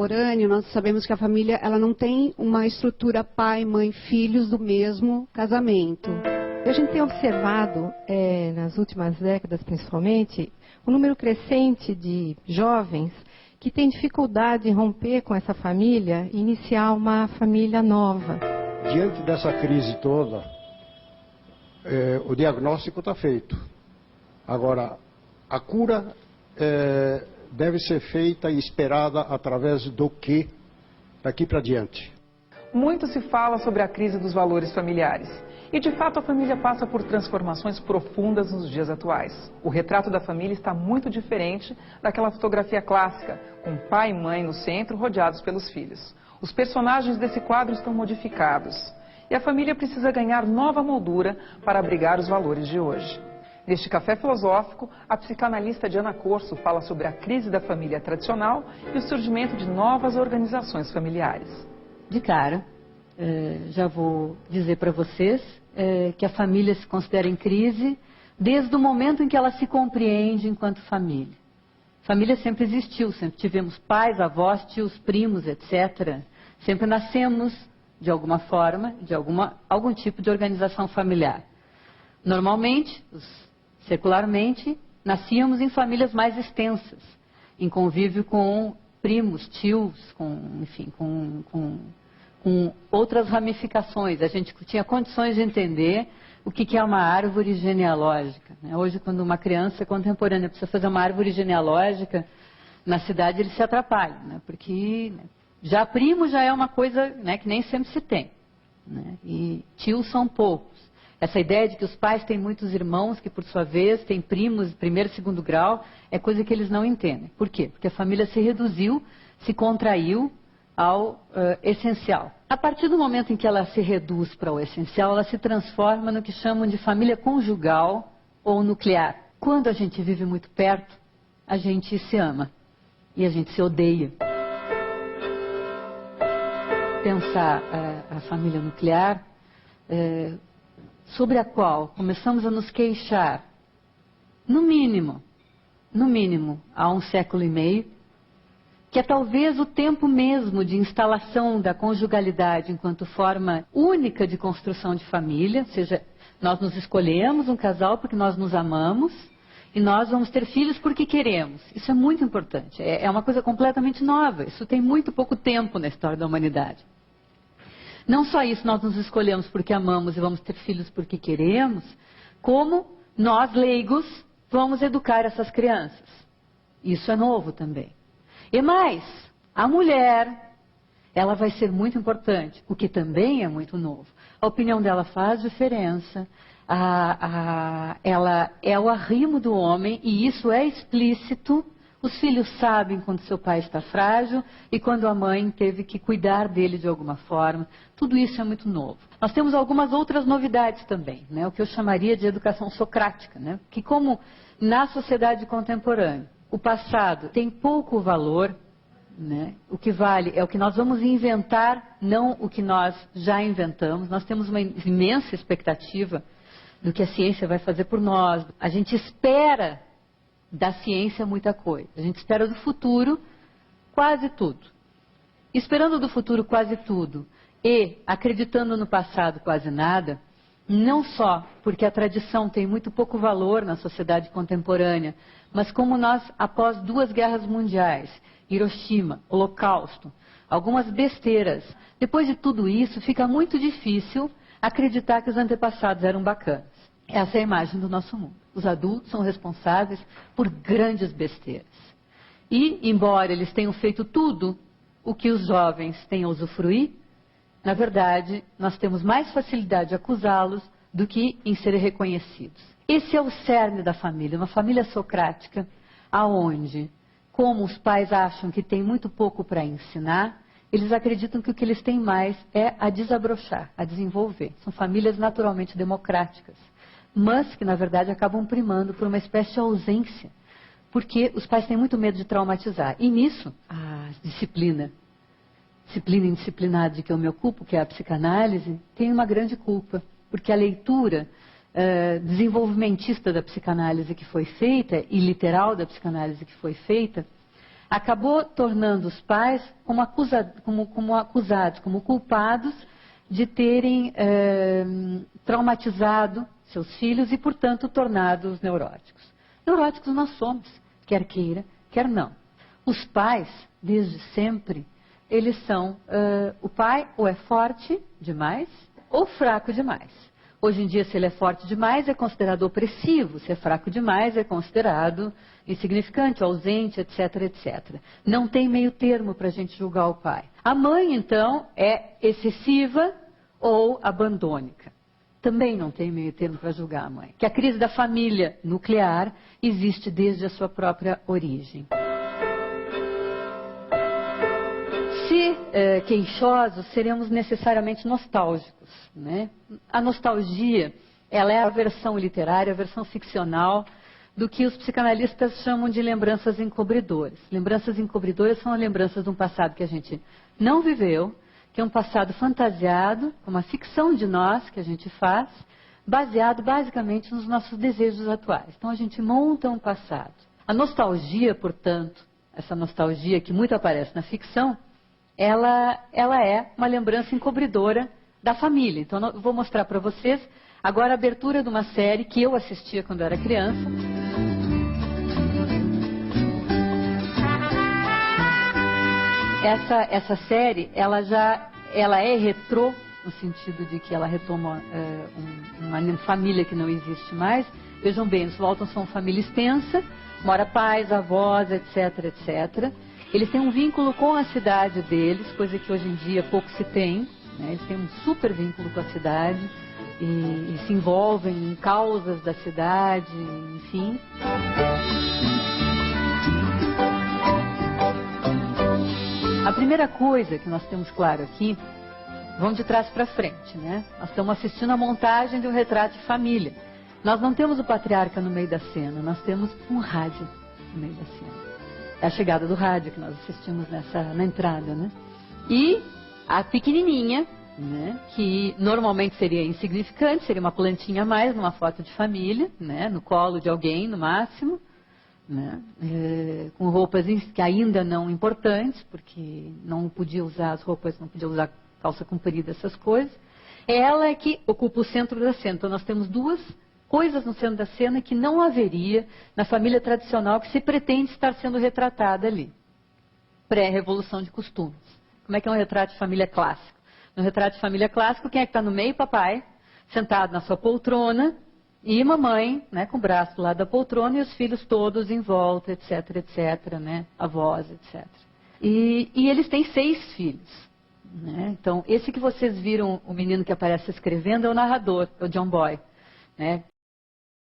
contemporâneo, nós sabemos que a família ela não tem uma estrutura pai, mãe, filhos do mesmo casamento. A gente tem observado, nas últimas décadas principalmente, um número crescente de jovens que têm dificuldade em romper com essa família e iniciar uma família nova. Diante dessa crise toda, o diagnóstico está feito. Agora, a cura deve ser feita e esperada através do que daqui para diante. Muito se fala sobre a crise dos valores familiares. E, de fato, a família passa por transformações profundas nos dias atuais. O retrato da família está muito diferente daquela fotografia clássica, com pai e mãe no centro, rodeados pelos filhos. Os personagens desse quadro estão modificados. E a família precisa ganhar nova moldura para abrigar os valores de hoje. Neste Café Filosófico, a psicanalista Diana Corso fala sobre a crise da família tradicional e o surgimento de novas organizações familiares. De cara, já vou dizer para vocês que a família se considera em crise desde o momento em que ela se compreende enquanto família. Família sempre existiu, sempre tivemos pais, avós, tios, primos, etc. Sempre nascemos, de alguma forma, de algum tipo de organização familiar. Normalmente, secularmente, nascíamos em famílias mais extensas, em convívio com primos, tios, com outras ramificações. A gente tinha condições de entender o que é uma árvore genealógica. Hoje, quando uma criança contemporânea precisa fazer uma árvore genealógica, na cidade ele se atrapalha, porque já primo já é uma coisa que nem sempre se tem. E tios são poucos. Essa ideia de que os pais têm muitos irmãos, que por sua vez têm primos de primeiro e segundo grau, é coisa que eles não entendem. Por quê? Porque a família se reduziu, se contraiu ao essencial. A partir do momento em que ela se reduz para o essencial, ela se transforma no que chamam de família conjugal ou nuclear. Quando a gente vive muito perto, a gente se ama e a gente se odeia. Pensar a família nuclear, sobre a qual começamos a nos queixar, no mínimo, há 1,5 séculos, que é talvez o tempo mesmo de instalação da conjugalidade enquanto forma única de construção de família, ou seja, nós nos escolhemos um casal porque nós nos amamos e nós vamos ter filhos porque queremos. Isso é muito importante, é uma coisa completamente nova, isso tem muito pouco tempo na história da humanidade. Não só isso, nós nos escolhemos porque amamos e vamos ter filhos porque queremos, como nós, leigos, vamos educar essas crianças. Isso é novo também. E mais, a mulher, ela vai ser muito importante, o que também é muito novo. A opinião dela faz diferença, ela é o arrimo do homem e isso é explícito. Os filhos sabem quando seu pai está frágil e quando a mãe teve que cuidar dele de alguma forma. Tudo isso é muito novo. Nós temos algumas outras novidades também, o que eu chamaria de educação socrática, que como na sociedade contemporânea o passado tem pouco valor, o que vale é o que nós vamos inventar, não o que nós já inventamos. Nós temos uma imensa expectativa do que a ciência vai fazer por nós. A gente espera da ciência muita coisa. A gente espera do futuro quase tudo. Esperando do futuro quase tudo e acreditando no passado quase nada, não só porque a tradição tem muito pouco valor na sociedade contemporânea, mas como nós, após 2 guerras mundiais, Hiroshima, Holocausto, algumas besteiras, depois de tudo isso, fica muito difícil acreditar que os antepassados eram bacanas. Essa é a imagem do nosso mundo. Os adultos são responsáveis por grandes besteiras. E, embora eles tenham feito tudo o que os jovens têm a usufruir, na verdade, nós temos mais facilidade de acusá-los do que em serem reconhecidos. Esse é o cerne da família, uma família socrática, aonde, como os pais acham que tem muito pouco para ensinar, eles acreditam que o que eles têm mais é a desabrochar, a desenvolver. São famílias naturalmente democráticas, mas que, na verdade, acabam primando por uma espécie de ausência, porque os pais têm muito medo de traumatizar. E nisso, a disciplina indisciplinada de que eu me ocupo, que é a psicanálise, tem uma grande culpa, porque a leitura desenvolvimentista da psicanálise que foi feita, e literal da psicanálise que foi feita, acabou tornando os pais como acusados, como culpados de terem traumatizado seus filhos e, portanto, tornado-os neuróticos. Neuróticos nós somos, quer queira, quer não. Os pais, desde sempre, eles são... o pai ou é forte demais ou fraco demais. Hoje em dia, se ele é forte demais, é considerado opressivo. Se é fraco demais, é considerado insignificante, ausente, etc, etc. Não tem meio termo para a gente julgar o pai. A mãe, então, é excessiva ou abandônica. Também não tem meio termo para julgar a mãe. Que a crise da família nuclear existe desde a sua própria origem. Se queixosos, seremos necessariamente nostálgicos, né? A nostalgia, ela é a versão literária, a versão ficcional do que os psicanalistas chamam de lembranças encobridoras. Lembranças encobridoras são as lembranças de um passado que a gente não viveu, que é um passado fantasiado, uma ficção de nós que a gente faz, baseado basicamente nos nossos desejos atuais. Então a gente monta um passado. A nostalgia, portanto, essa nostalgia que muito aparece na ficção, ela é uma lembrança encobridora da família. Então eu vou mostrar para vocês agora a abertura de uma série que eu assistia quando eu era criança. Essa série, ela é retrô, no sentido de que ela retoma uma família que não existe mais. Vejam bem, os Walton são uma família extensa, mora pais, avós, etc, etc. Eles têm um vínculo com a cidade deles, coisa que hoje em dia pouco se tem, né? Eles têm um super vínculo com a cidade e se envolvem em causas da cidade, enfim. A primeira coisa que nós temos claro aqui, vamos de trás para frente, né? Nós estamos assistindo a montagem de um retrato de família. Nós não temos o patriarca no meio da cena, nós temos um rádio no meio da cena. É a chegada do rádio que nós assistimos na entrada, né? E a pequenininha, né, que normalmente seria insignificante, seria uma plantinha a mais numa foto de família, né, no colo de alguém, no máximo, né, com roupas que ainda não importantes, porque não podia usar as roupas, não podia usar calça comprida, essas coisas. Ela é que ocupa o centro da cena. Então nós temos duas coisas no centro da cena que não haveria na família tradicional que se pretende estar sendo retratada ali. Pré-revolução de costumes. Como é que é um retrato de família clássico? No retrato de família clássico, quem é que está no meio? Papai, sentado na sua poltrona, e mamãe, né, com o braço do lado da poltrona, e os filhos todos em volta, etc, etc, né, avós, etc. E eles têm 6 filhos. Né? Então, esse que vocês viram, o menino que aparece escrevendo, é o narrador, é o John Boy. Né?